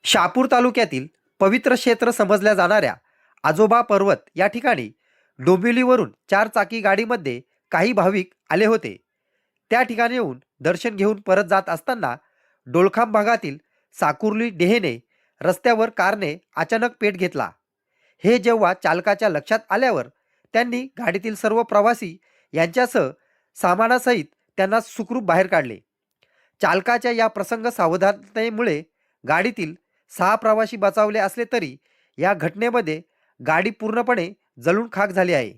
शहापूर तालुक्यातील पवित्र क्षेत्र समजल्या जाणाऱ्या आजोबा पर्वत या ठिकाणी डोंबिवलीवरून 4 चाकी गाडीमध्ये काही भाविक आले होते। त्या ठिकाणी येऊन दर्शन घेऊन परत जात असताना डोळखाम भागातील साकुर्ली डेहेने रस्त्यावर कारने अचानक पेट घेतला। हे जेव्हा चालकाच्या लक्षात आल्यावर त्यांनी गाडीतील सर्व प्रवासी यांच्यासह सामानासहित त्यांना सुखरूप बाहेर काढले। चालकाच्या या प्रसंग सावधानतेमुळे गाडीतील 6 प्रवासी बचावले असले तरी या घटनेमध्ये गाडी पूर्णपणे जळून खाक झाली आहे।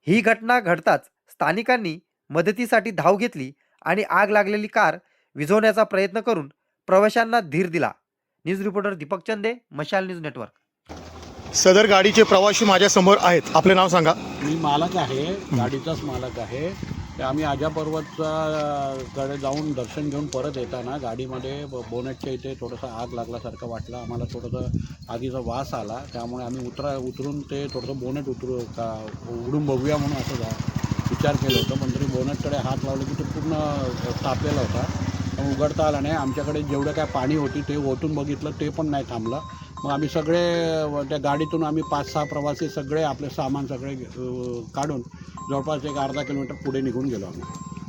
ही घटना घडताच स्थानिकांनी मदतीसाठी धाव घेतली आणि आग लागलेली कार विझवण्याचा प्रयत्न करून प्रवाशांना धीर दिला। न्यूज रिपोर्टर दीपक चंदे, मशाल न्यूज नेटवर्क। सदर गाडीचे प्रवासी माझ्या समोर आहेत, आपले नाव सांगा। मी मालक आहे, गाडीचाच मालक आहे। ते आम्ही आजा पर्वतकडे जाऊन दर्शन घेऊन परत येताना गाडीमध्ये बोनेटच्या इथे थोडंसं आग लागल्यासारखं वाटलं आम्हाला। थोडंसं आगीचा वास आला, त्यामुळे आम्ही उतरून ते थोडंसं बोनेट उघडून बघूया म्हणून असं विचार केलं होतं। पण तरी बोनेटकडे हात लावलं की ते पूर्ण तापलेला होता, पण उघडता आला नाही। आमच्याकडे जेवढं काय पाणी होती ते ओतून बघितलं, ते पण नाही थांबलं। मग आम्ही सगळे त्या गाडीतून आम्ही 5-6 प्रवासी सगळे आपले सामान सगळे काढून जवळपास एक अर्धा किलोमीटर पुढे निघून गेलो आम्ही।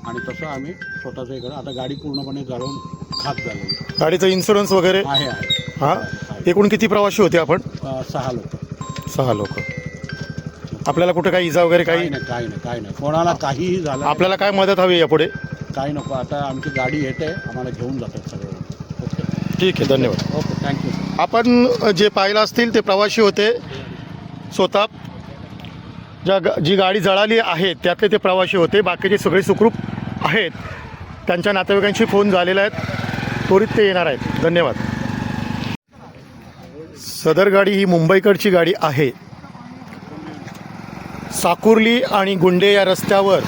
आणि तसं आम्ही स्वतःचं इकडं आता गाडी पूर्णपणे जळून खाक झाली। गाडीचा इन्शुरन्स वगैरे आहे हां। एकूण किती प्रवासी होते आपण? 6 लोक। 6 लोक। आपल्याला कुठे काही इजा वगैरे काही नाही, कोणाला काहीही झालं। आपल्याला काय मदत हवी यापुढे? काही नको, आता आमची गाडी येते, आम्हाला घेऊन जातात सगळे। ओके, ठीक आहे, धन्यवाद। Okay, thank you. आपण जे पाहिलं असतील ते प्रवासी होते स्वतः। जी गाडी जळाली आहे त्यातले ते प्रवासी होते, बाकीचे सगळे सुखरूप आहेत। त्यांच्या नातेवाईकांशी फोन झालेला आहेत, त्वरित ते येणार आहेत। धन्यवाद। सदर गाडी ही मुंबईकडची गाडी आहे। साकुर्ली आणि गुंडे या रस्त्यावर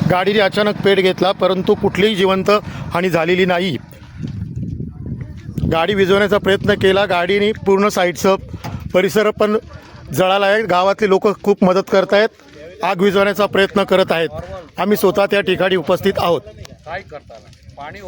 गाडीने अचानक पेट घेतला, परंतु कुठलीही जिवंत हानी झालेली नाही। गाडी विझवण्याचा प्रयत्न केला, गाडीने पूर्ण साईडचं परिसर पण जळाला आहे। गावातले लोक खूप मदत करत आहेत, आग विझवण्याचा प्रयत्न करत आहेत। आम्ही स्वतः त्या ठिकाणी उपस्थित आहोत। काय करताना पाणी